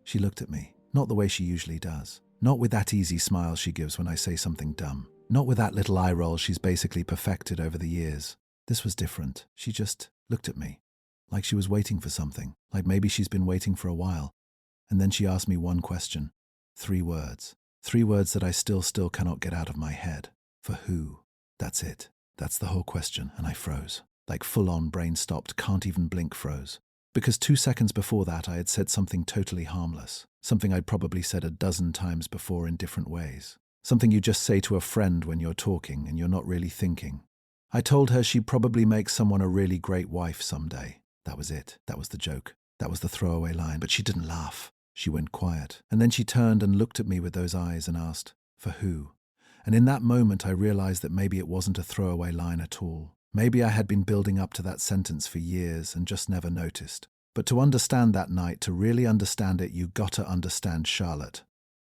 She looked at me, not the way she usually does. Not with that easy smile she gives when I say something dumb. Not with that little eye roll she's basically perfected over the years. This was different. She just looked at me, like she was waiting for something, like maybe she's been waiting for a while. And then she asked me one question. 3 words. 3 words that I still cannot get out of my head. For who? That's it. That's the whole question, and I froze. Like full-on brain stopped, can't even blink, froze. Because 2 seconds before that I had said something totally harmless. Something I'd probably said a dozen times before in different ways. Something you just say to a friend when you're talking and you're not really thinking. I told her she'd probably make someone a really great wife someday. That was it. That was the joke. That was the throwaway line, but she didn't laugh. She went quiet, and then she turned and looked at me with those eyes and asked, "For who?" And in that moment I realized that maybe it wasn't a throwaway line at all. Maybe I had been building up to that sentence for years and just never noticed. But to understand that night, to really understand it, you gotta understand Charlotte.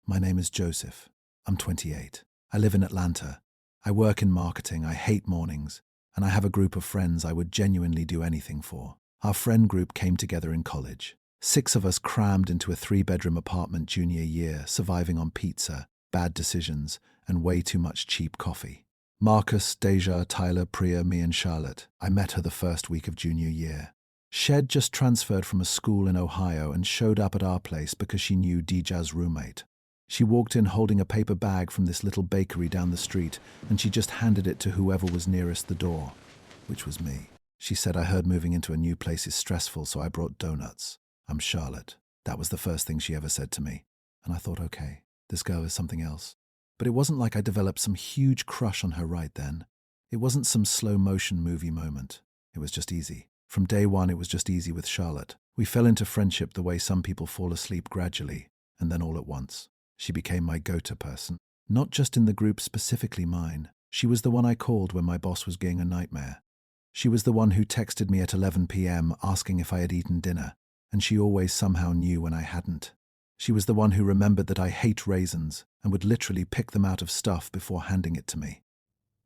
My name is Joseph. I'm 28. I live in Atlanta. I work in marketing. I hate mornings. And I have a group of friends I would genuinely do anything for. Our friend group came together in college. 6 of us crammed into a 3-bedroom apartment junior year, surviving on pizza, bad decisions, and way too much cheap coffee. Marcus, Deja, Tyler, Priya, me and Charlotte. I met her the first week of junior year. Shed just transferred from a school in Ohio and showed up at our place because she knew Deja's roommate. She walked in holding a paper bag from this little bakery down the street, and she just handed it to whoever was nearest the door, which was me. She said, "I heard moving into a new place is stressful, so I brought donuts. I'm Charlotte." That was the first thing she ever said to me. And I thought, okay, this girl is something else. But it wasn't like I developed some huge crush on her right then. It wasn't some slow motion movie moment. It was just easy. From day one, it was just easy with Charlotte. We fell into friendship the way some people fall asleep gradually, and then all at once. She became my go-to person. Not just in the group, specifically mine. She was the one I called when my boss was being a nightmare. She was the one who texted me at 11 p.m. asking if I had eaten dinner, and she always somehow knew when I hadn't. She was the one who remembered that I hate raisins and would literally pick them out of stuff before handing it to me.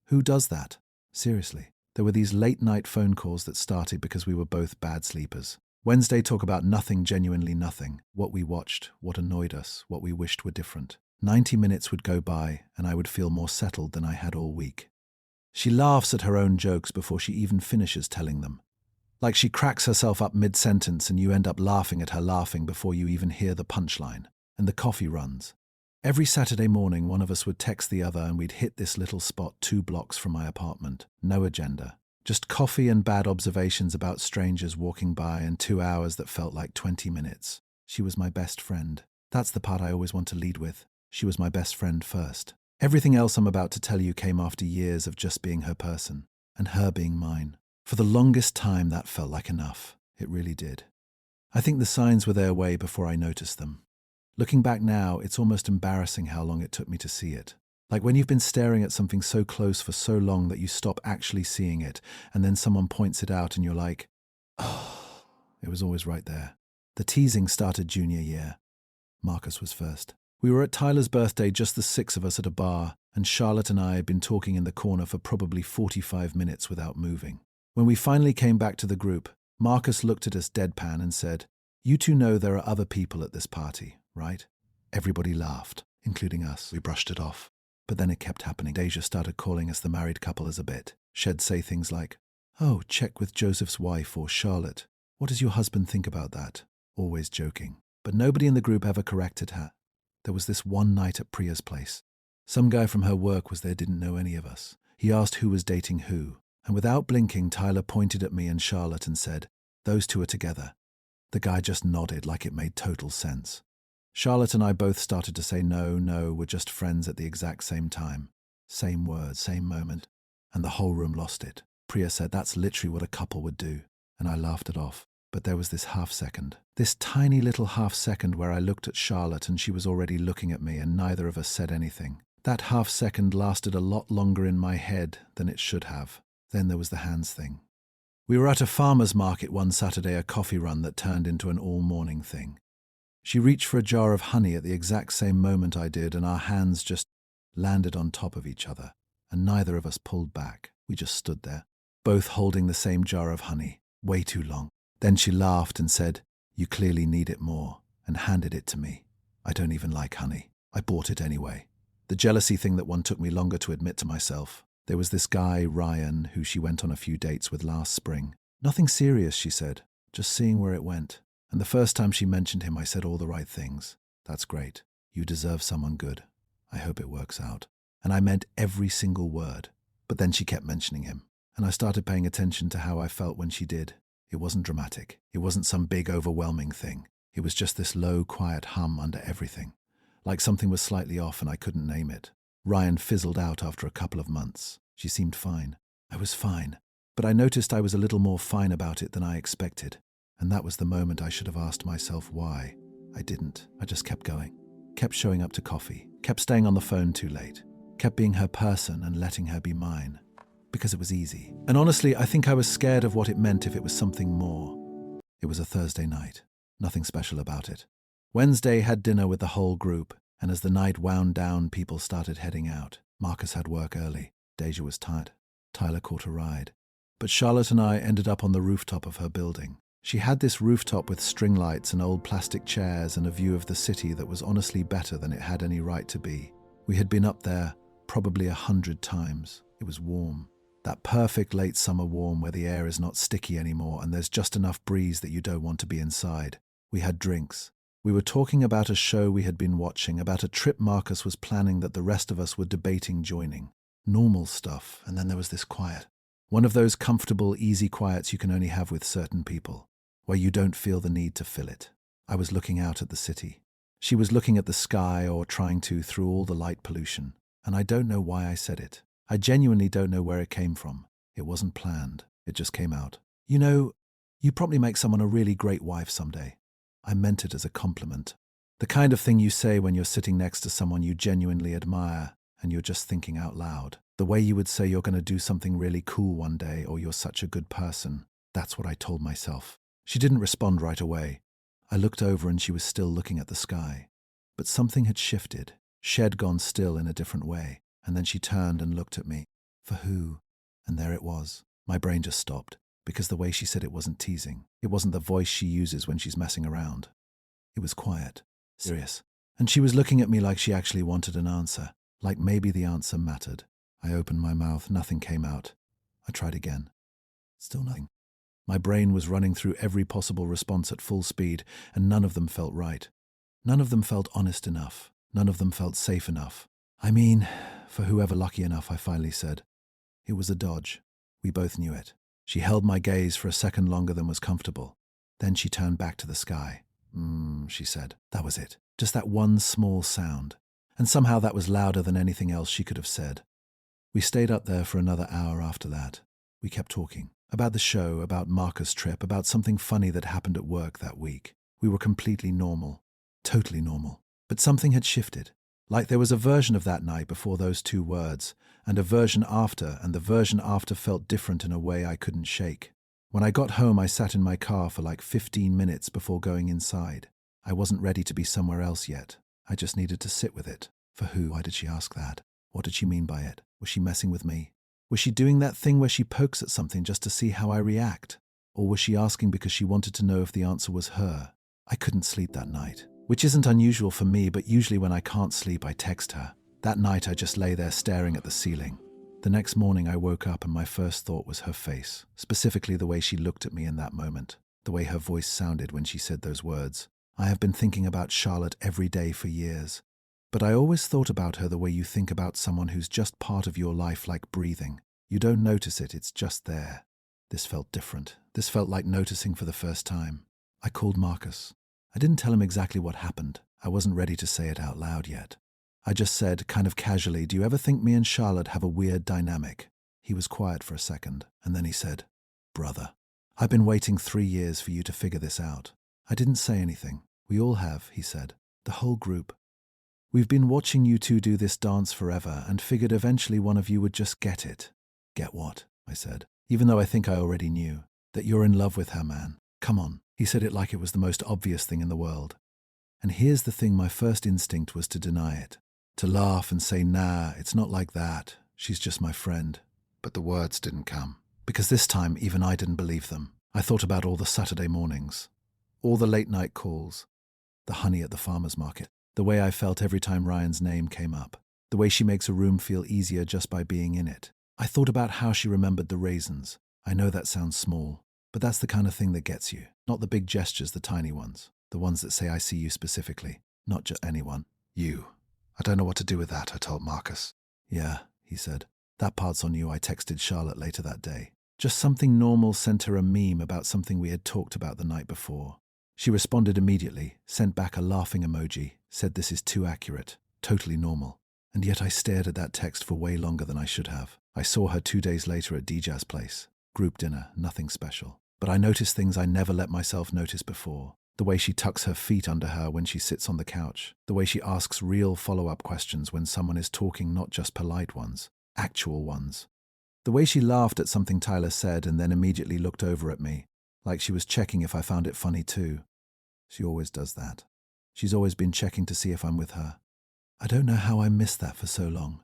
Who does that? Seriously. There were these late-night phone calls that started because we were both bad sleepers. Wednesday talk about nothing, genuinely nothing. What we watched, what annoyed us, what we wished were different. 90 minutes would go by, and I would feel more settled than I had all week. She laughs at her own jokes before she even finishes telling them. Like she cracks herself up mid-sentence and you end up laughing at her laughing before you even hear the punchline. And the coffee runs. Every Saturday morning, one of us would text the other and we'd hit this little spot 2 blocks from my apartment. No agenda. Just coffee and bad observations about strangers walking by and 2 hours that felt like 20 minutes. She was my best friend. That's the part I always want to lead with. She was my best friend first. Everything else I'm about to tell you came after years of just being her person, and her being mine. For the longest time, that felt like enough. It really did. I think the signs were there way before I noticed them. Looking back now, it's almost embarrassing how long it took me to see it. Like when you've been staring at something so close for so long that you stop actually seeing it, and then someone points it out and you're like, oh, it was always right there. The teasing started junior year. Marcus was first. We were at Tyler's birthday, just the 6 of us at a bar, and Charlotte and I had been talking in the corner for probably 45 minutes without moving. When we finally came back to the group, Marcus looked at us deadpan and said, "You two know there are other people at this party, right?" Everybody laughed, including us. We brushed it off. But then it kept happening. Deja started calling us the married couple as a bit. She'd say things like, "Oh, check with Joseph's wife," or "Charlotte, what does your husband think about that?" Always joking. But nobody in the group ever corrected her. There was this one night at Priya's place. Some guy from her work was there, didn't know any of us. He asked who was dating who, and without blinking, Tyler pointed at me and Charlotte and said, "Those two are together." The guy just nodded like it made total sense. Charlotte and I both started to say no, we're just friends at the exact same time. Same word, same moment. And the whole room lost it. Priya said that's literally what a couple would do, and I laughed it off. But there was this half second. This tiny little half second where I looked at Charlotte and she was already looking at me and neither of us said anything. That half second lasted a lot longer in my head than it should have. Then there was the hands thing. We were at a farmer's market one Saturday, a coffee run that turned into an all-morning thing. She reached for a jar of honey at the exact same moment I did, and our hands just landed on top of each other, and neither of us pulled back. We just stood there, both holding the same jar of honey, way too long. Then she laughed and said, "You clearly need it more," and handed it to me. I don't even like honey. I bought it anyway. The jealousy thing that one took me longer to admit to myself. There was this guy, Ryan, who she went on a few dates with last spring. Nothing serious, she said, just seeing where it went. And the first time she mentioned him, I said all the right things. That's great. You deserve someone good. I hope it works out. And I meant every single word. But then she kept mentioning him. And I started paying attention to how I felt when she did. It wasn't dramatic. It wasn't some big, overwhelming thing. It was just this low, quiet hum under everything. Like something was slightly off and I couldn't name it. Ryan fizzled out after a couple of months. She seemed fine. I was fine. But I noticed I was a little more fine about it than I expected. And that was the moment I should have asked myself why. I didn't. I just kept going. Kept showing up to coffee. Kept staying on the phone too late. Kept being her person and letting her be mine. Because it was easy. And honestly, I think I was scared of what it meant if it was something more. It was a Thursday night. Nothing special about it. Wednesday had dinner with the whole group, and as the night wound down, people started heading out. Marcus had work early. Deja was tired. Tyler caught a ride. But Charlotte and I ended up on the rooftop of her building. She had this rooftop with string lights and old plastic chairs and a view of the city that was honestly better than it had any right to be. We had been up there probably 100 times. It was warm. That perfect late summer warm where the air is not sticky anymore and there's just enough breeze that you don't want to be inside. We had drinks. We were talking about a show we had been watching, about a trip Marcus was planning that the rest of us were debating joining. Normal stuff, and then there was this quiet. One of those comfortable, easy quiets you can only have with certain people, where you don't feel the need to fill it. I was looking out at the city. She was looking at the sky or trying to through all the light pollution. And I don't know why I said it. I genuinely don't know where it came from. It wasn't planned. It just came out. You know, you probably make someone a really great wife someday. I meant it as a compliment. The kind of thing you say when you're sitting next to someone you genuinely admire and you're just thinking out loud. The way you would say you're going to do something really cool one day or you're such a good person. That's what I told myself. She didn't respond right away. I looked over and she was still looking at the sky. But something had shifted. She had gone still in a different way. And then she turned and looked at me. For who? And there it was. My brain just stopped. Because the way she said it wasn't teasing. It wasn't the voice she uses when she's messing around. It was quiet, serious. And she was looking at me like she actually wanted an answer. Like maybe the answer mattered. I opened my mouth, nothing came out. I tried again. Still nothing. My brain was running through every possible response at full speed, and none of them felt right. None of them felt honest enough. None of them felt safe enough. I mean, for whoever lucky enough, I finally said. It was a dodge. We both knew it. She held my gaze for a second longer than was comfortable. Then she turned back to the sky. She said. That was it. Just that one small sound. And somehow that was louder than anything else she could have said. We stayed up there for another hour after that. We kept talking. About the show, about Marcus' trip, about something funny that happened at work that week. We were completely normal. Totally normal. But something had shifted. Like there was a version of that night before those two words, and a version after, and the version after felt different in a way I couldn't shake. When I got home, I sat in my car for like 15 minutes before going inside. I wasn't ready to be somewhere else yet. I just needed to sit with it. For who? Why did she ask that? What did she mean by it? Was she messing with me? Was she doing that thing where she pokes at something just to see how I react? Or was she asking because she wanted to know if the answer was her? I couldn't sleep that night. Which isn't unusual for me, but usually when I can't sleep, I text her. That night, I just lay there staring at the ceiling. The next morning, I woke up and my first thought was her face, specifically the way she looked at me in that moment, the way her voice sounded when she said those words. I have been thinking about Charlotte every day for years, but I always thought about her the way you think about someone who's just part of your life, like breathing. You don't notice it, it's just there. This felt different. This felt like noticing for the first time. I called Marcus. I didn't tell him exactly what happened. I wasn't ready to say it out loud yet. I just said, kind of casually, do you ever think me and Charlotte have a weird dynamic? He was quiet for a second, and then he said, brother, I've been waiting 3 years for you to figure this out. I didn't say anything. We all have, he said. The whole group. We've been watching you two do this dance forever and figured eventually one of you would just get it. Get what? I said, even though I think I already knew. That you're in love with her, man. Come on. He said it like it was the most obvious thing in the world. And here's the thing, my first instinct was to deny it. To laugh and say, nah, it's not like that. She's just my friend. But the words didn't come. Because this time, even I didn't believe them. I thought about all the Saturday mornings. All the late night calls. the honey at the farmer's market, the way I felt every time Ryan's name came up, the way she makes a room feel easier just by being in it. I thought about how she remembered the raisins. I know that sounds small, but that's the kind of thing that gets you. Not the big gestures, the tiny ones. The ones that say I see you specifically. Not just anyone. You. I don't know what to do with that, I told Marcus. Yeah, he said. That part's on you, I texted Charlotte later that day. Just something normal sent her a meme about something we had talked about the night before. She responded immediately, sent back a laughing emoji, said this is too accurate, totally normal. And yet I stared at that text for way longer than I should have. I saw her 2 days later at DJ's place. Group dinner, nothing special. But I noticed things I never let myself notice before. The way she tucks her feet under her when she sits on the couch. The way she asks real follow-up questions when someone is talking, not just polite ones, actual ones. The way she laughed at something Tyler said and then immediately looked over at me, like she was checking if I found it funny too. She always does that. She's always been checking to see if I'm with her. I don't know how I missed that for so long.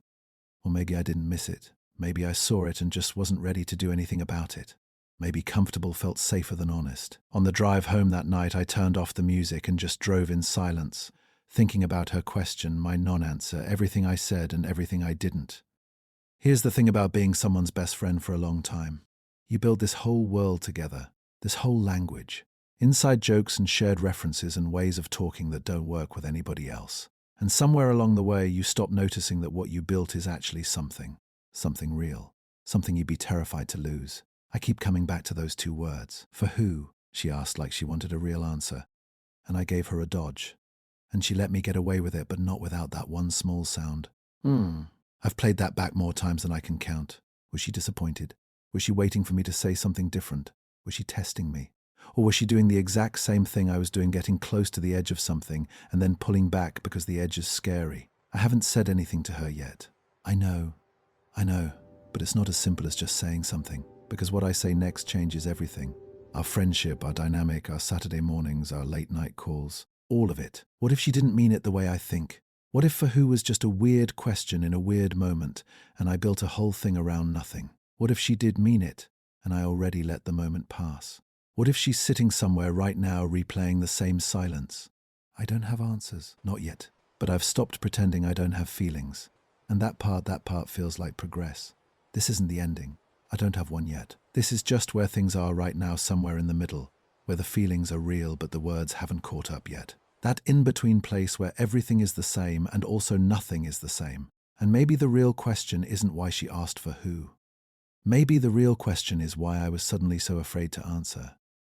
Or maybe I didn't miss it. Maybe I saw it and just wasn't ready to do anything about it. Maybe comfortable felt safer than honest. On the drive home that night, I turned off the music and just drove in silence, thinking about her question, my non-answer, everything I said and everything I didn't. Here's the thing about being someone's best friend for a long time. You build this whole world together, this whole language, inside jokes and shared references and ways of talking that don't work with anybody else. And somewhere along the way, you stop noticing that what you built is actually something real, something you'd be terrified to lose. I keep coming back to those 2 words. For who? She asked like she wanted a real answer. And I gave her a dodge. And she let me get away with it, but not without that one small sound. I've played that back more times than I can count. Was she disappointed? Was she waiting for me to say something different? Was she testing me? Or was she doing the exact same thing I was doing, getting close to the edge of something and then pulling back because the edge is scary? I haven't said anything to her yet. I know, but it's not as simple as just saying something, because what I say next changes everything. Our friendship, our dynamic, our Saturday mornings, our late night calls, all of it. What if she didn't mean it the way I think? What if for who was just a weird question in a weird moment and I built a whole thing around nothing? What if she did mean it and I already let the moment pass? What if she's sitting somewhere right now replaying the same silence? I don't have answers, not yet, but I've stopped pretending I don't have feelings. And that part feels like progress. This isn't the ending. I don't have one yet. This is just where things are right now, somewhere in the middle, where the feelings are real but the words haven't caught up yet. That in-between place where everything is the same and also nothing is the same. And maybe the real question isn't why she asked for who. Maybe the real question is why I was suddenly so afraid to answer.